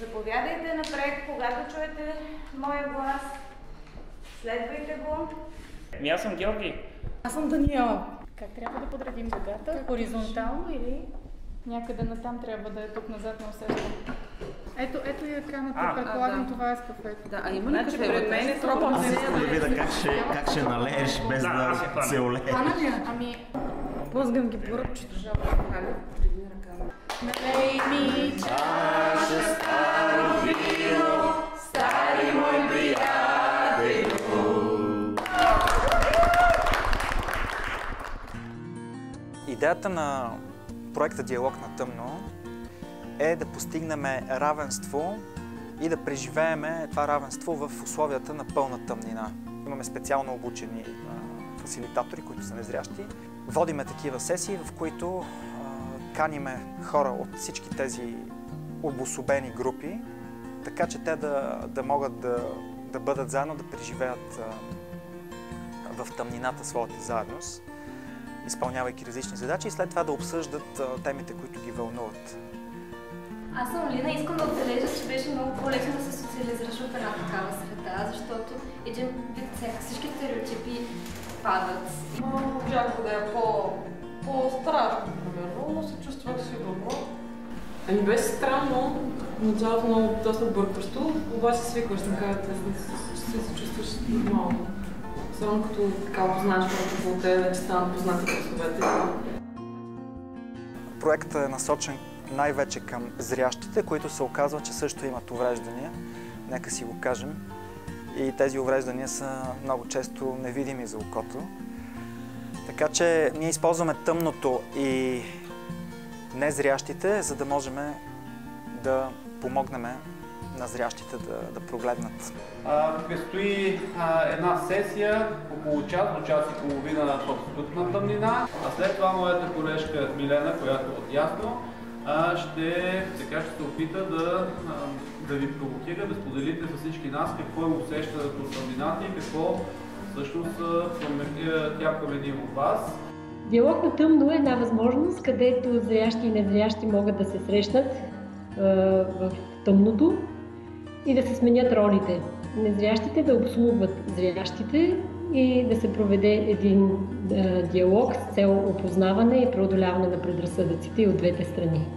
Заповядайте напред, когато чуете моя глас. Следвайте го. Аз съм Георги. Аз съм Даниела. Как трябва да подредим дъгата? Хоризонтално или някъде натам трябва да е тук назад на усещане? Ето и екрана, предполагам това е с кафето. Да, а има ли кафе? Пред мен е пробвам. Аз искам да видя как ще налееш без да се олееш. Ами, Плъзгам ги по ръбчето. Преди ръка. налей ми Чаша старо вино, стари мой приятелю. Идеята на проекта Диалог на тъмно е да постигнем равенство и да преживеем това равенство в условията на пълна тъмнина. Имаме специално обучени фасилитатори, които са незрящи. Водиме такива сесии, в които каниме хора от всички тези обособени групи, така че те да могат да бъдат заедно, да преживеят в тъмнината своята заедност, изпълнявайки различни задачи и след това да обсъждат темите, които ги вълнуват. Аз съм Лина. Искам да отбележа, че беше много по-лесно да се социализираш в една такава среда, защото един вид всички стереотипи падат. Можах да е по-страшно, примерно, но се чувствах сигурно. Ами беше странно, началото много доста бъркващо, обаче свикваш така, се чувстваш нормално. Особено като така опознаеш хората около тебе, вече станат познати гласовете. Проектът е насочен най-вече към зрящите, които се оказва, че също имат увреждания. Нека си го кажем. И тези увреждания са много често невидими за окото. Така че ние използваме тъмното и незрящите, за да можем да помогнем на зрящите да прогледнат. Предстои една сесия, около час до час и половина в абсолютна тъмнина. А след това моята колежка Милена, която е отясно, ще се опита да ви провокира, да споделите с всички нас какво е усещането от тъмнината и какво всъщност тя промени в вас. Диалог на тъмно е една възможност, където зрящи и незрящи могат да се срещнат в тъмното и да се сменят ролите. Незрящите да обслужват зрящите и да се проведе един диалог с цел опознаване и преодоляване на предразсъдъците и от двете страни.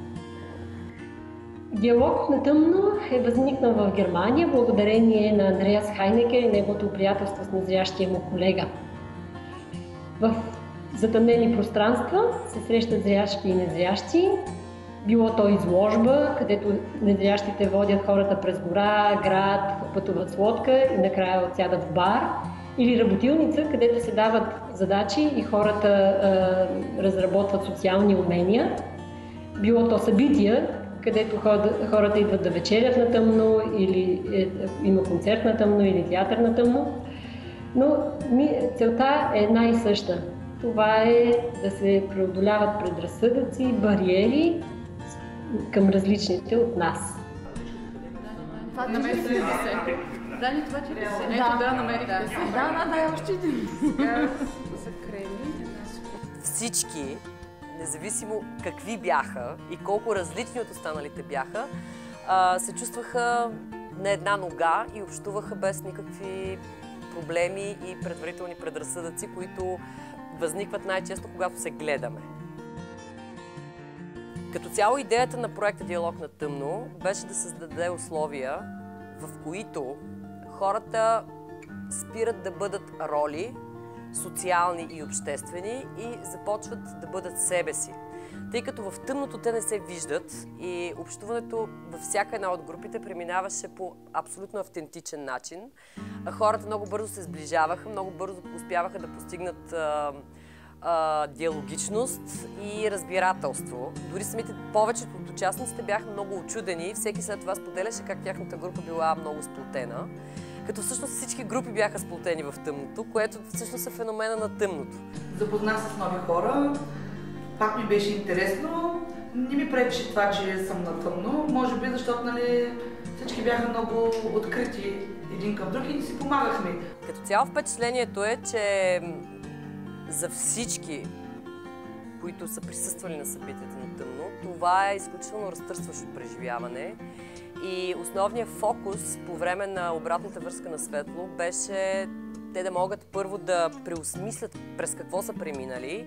Диалог на тъмно е възникнал в Германия благодарение на Андреас Хайнекер и неговото приятелство с незрящия му колега. В затъмнени пространства се срещат зрящи и незрящи. Било то изложба, където незрящите водят хората през гора, град, пътуват с лодка и накрая отсядат в бар. Или работилница, където се дават задачи и хората разработват социални умения. Било то събития, където хората идват да вечерят на тъмно, или има концерт на тъмно, или театър на тъмно. Но целта е една и съща. Това е да се преодоляват предразсъдъци, бариери към различните от нас. това намерих се. Дани, това че ли се? Ето да, намерихте се. Да, още един. Сега са креми. Всички, независимо какви бяха и колко различни от останалите бяха, се чувстваха на една нога и общуваха без никакви проблеми и предварителни предразсъдъци, които възникват най-често, когато се гледаме. Като цяло идеята на проекта Диалог на тъмно беше да създаде условия, в които хората спират да бъдат роли, социални и обществени, и започват да бъдат себе си. Тъй като в тъмното те не се виждат и общуването във всяка една от групите преминаваше по абсолютно автентичен начин. Хората много бързо се сближаваха, много бързо успяваха да постигнат диалогичност и разбирателство. Дори самите повечето от участниците бяха много учудени и всеки след това споделяше как тяхната група била много сплотена. Като всъщност всички групи бяха сплотени в тъмното, което всъщност е феномена на тъмното. Запознах се с нови хора, пак ми беше интересно. Не ми пречи това, че съм на тъмно, може би защото всички бяха много открити един към друг и си помагахме. Като цяло впечатлението е, че за всички, които са присъствали на събитията на тъмно, това е изключително разтърсващо преживяване И основният фокус по време на обратната връзка на Светло беше те да могат първо да преосмислят през какво са преминали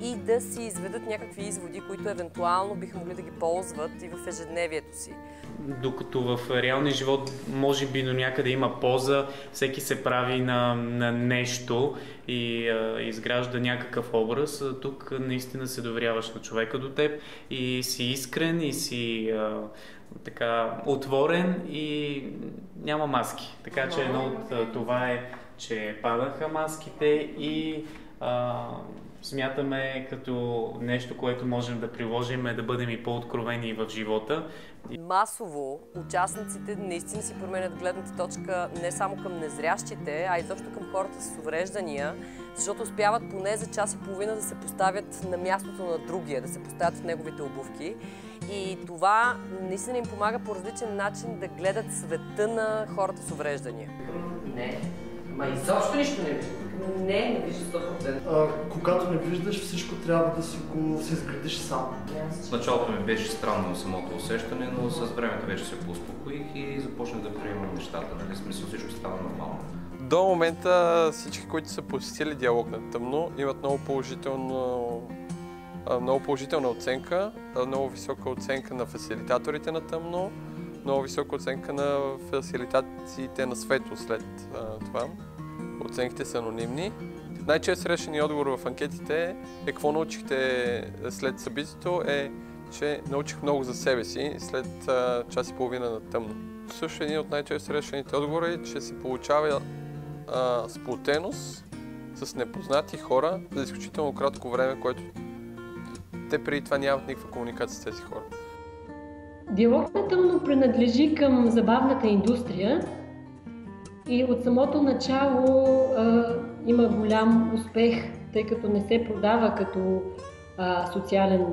и да си изведат някакви изводи, които евентуално биха могли да ги ползват и в ежедневието си. Докато в реалния живот може би до някъде има полза, всеки се прави на нещо и изгражда някакъв образ, тук наистина се доверяваш на човека до теб и си искрен и си така отворен и няма маски. Така че едно от това е, че падаха маските и смятаме като нещо, което можем да приложим е да бъдем и по-откровени в живота. Масово участниците наистина си променят гледната точка не само към незрящите, а и точно към хората с увреждания, защото успяват поне за час и половина да се поставят на мястото на другия, да се поставят в неговите обувки. И това наистина им помага по различен начин да гледат света на хората с увреждания. Не, изобщо нищо не виждам. Не виждаш 100%. Когато не виждаш, всичко трябва да си го изградиш сам. В началото ми беше странно самото усещане, но с времето вече се поуспокоих и започнах да приемам нещата. Нали, смисъл, всичко става нормално. До момента всички, които са посетили диалог на тъмно, имат много положителна оценка, много висока оценка на фасилитаторите на тъмно, много висока оценка на фасилитациите на Светло след това. Оценките са анонимни. Най-често срещани отговор в анкетите е какво научихте след събитието е, че научих много за себе си след час и половина на тъмно. Също един от най-често срещаните отговори е, че се получава сплотеност с непознати хора за изключително кратко време, което те преди това нямат никаква комуникация с тези хора. Диалог на тъмно принадлежи към забавната индустрия и от самото начало има голям успех, тъй като не се продава като социален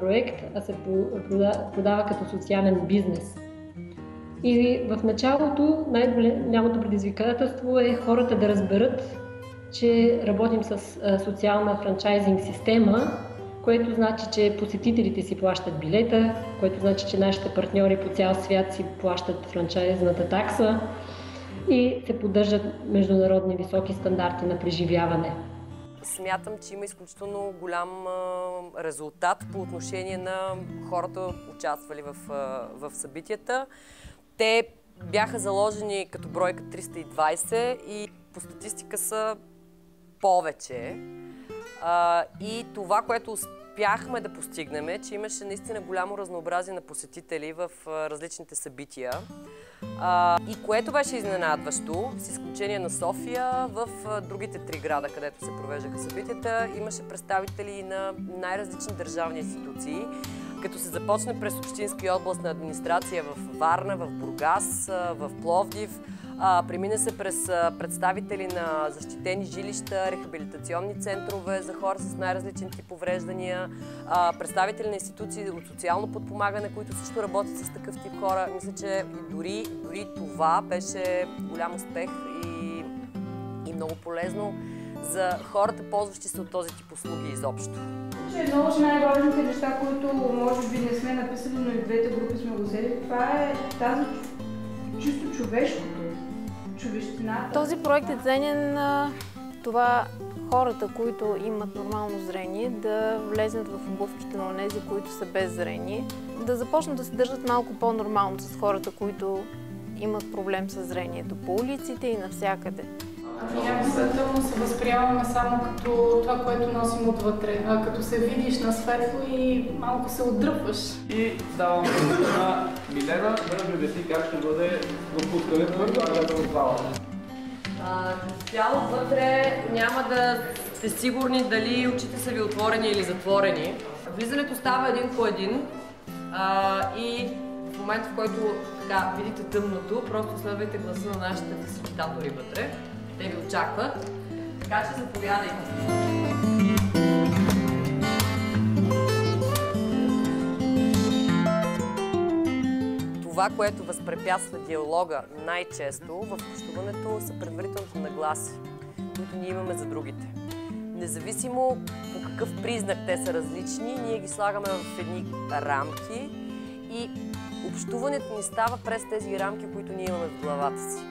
проект, а се продава като социален бизнес. И в началото най-голямото предизвикателство е хората да разберат, че работим с социална франчайзинг система, което значи, че посетителите си плащат билета, което значи, че нашите партньори по цял свят си плащат франчайзната такса и се поддържат международни високи стандарти на преживяване. Смятам, че има изключително голям резултат по отношение на хората, участвали в събитията. Те бяха заложени като бройка 320 и по статистика са повече. И това, което успяхме да постигнем е, че имаше наистина голямо разнообразие на посетители в различните събития. И което беше изненадващо, с изключение на София, в другите 3 града, където се провеждаха събитията, имаше представители на най-различни държавни институции, като се започне през общинска и областна администрация в Варна, в Бургас, в Пловдив, премина се през представители на защитени жилища, рехабилитационни центрове за хора с най-различен тип увреждания, представители на институции от социално подпомагане, които също работят с такъв тип хора. Мисля, че дори това беше голям успех и много полезно за хората, ползващи се от този тип услуги изобщо. Едно от най-важните неща, които може би не сме написали, но и в двете групи сме го взели, това е тази чисто човешкото, човещината. Този проект е ценен на това хората, които имат нормално зрение, да влезнат в обувките на онези, които са без зрение, да започнат да се държат малко по-нормално с хората, които имат проблем с зрението по улиците и навсякъде. Някакво тъмно се възприемаме само като това, което носим отвътре, като се видиш на светло и малко се отдръпваш. И давам на Милена да ви обясни как ще бъде допускането в залата. Цяло вътре няма да сте сигурни дали очите са ви отворени или затворени. Влизането става един по един и в момента, в който видите тъмното, просто следвайте гласа на нашите фасилитатори вътре. Те ви очакват, така че заповядайте. Това, което възпрепятства диалога най-често в общуването, са предварителните нагласи, които ние имаме за другите. Независимо по какъв признак те са различни, ние ги слагаме в едни рамки и общуването ни става през тези рамки, които ние имаме в главата си.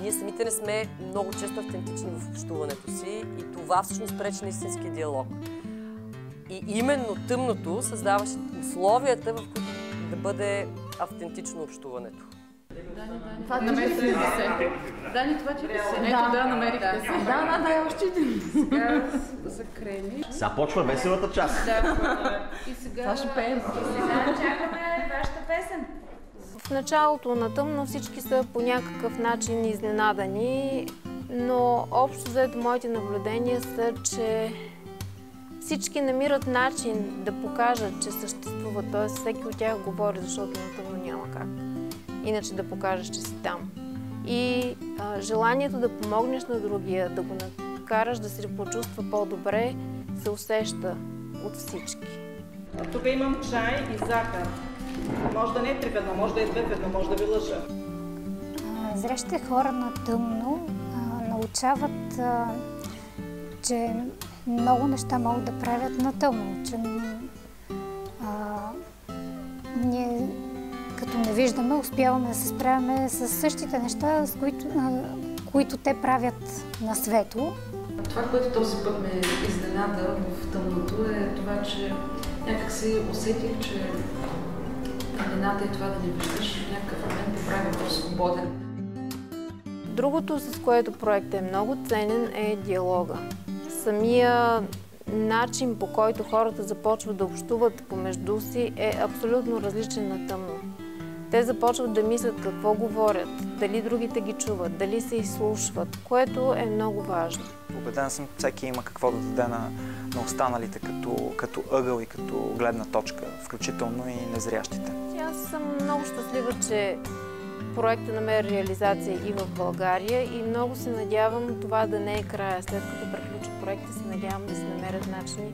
Ние самите не сме много често автентични в общуването си и това всъщност пречи на истинския диалог. И именно тъмното създаваше условията, в които да бъде автентично общуването. Това намерих ли се? Дани, това че ли се? Ето да, намерихте се. Да, още един. Сега за креми. Сега почва веселата част. Да, и сега ще пеем. Сега чакаме вашата песен. В началото на тъмно всички са по някакъв начин изненадани, но общо взето моите наблюдения са, че всички намират начин да покажат, че съществува, т.е. всеки от тях говори, защото на тъмно няма как. Иначе да покажеш, че си там. И желанието да помогнеш на другия, да го накараш да се почувства по-добре, се усеща от всички. Тук имам чай и захар. Може да не е 3 в 1, може да е 2 в 1, може да ви лъжа. Зрещите хора на тъмно научават, че много неща могат да правят на тъмно. Че ние като не виждаме, успяваме да се справяме с същите неща, с които те правят на светло. Това, което този път ме изненада в тъмното е това, че някак си усетих, че тъмнината и това да не виждаш в някакъв момент те прави по-свободен. Другото, с което проектът е много ценен, е диалога. Самия начин, по който хората започват да общуват помежду си, е абсолютно различен на тъмно. Те започват да мислят какво говорят, дали другите ги чуват, дали се изслушват, което е много важно. Убеден съм, всеки има какво да даде на останалите като ъгъл и като гледна точка, включително и незрящите. Аз съм много щастлива, че проектът намери реализация и в България и много се надявам това да не е края. След като приключи проекта, се надявам да се намерят начини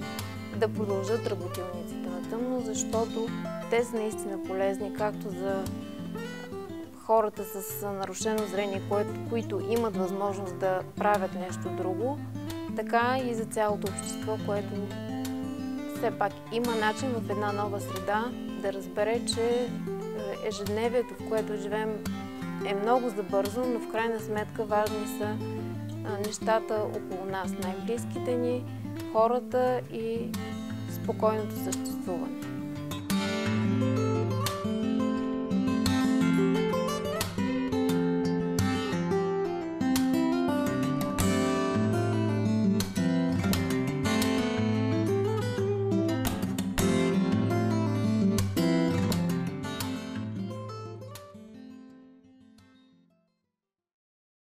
да продължат работилниците на тъмно, защото те са наистина полезни както за хората с нарушено зрение, които имат възможност да правят нещо друго, така и за цялото общество, което все пак има начин в една нова среда да разбере, че ежедневието, в което живеем, е много забързано, но в крайна сметка важни са нещата около нас, най-близките ни, хората и спокойното съществуване.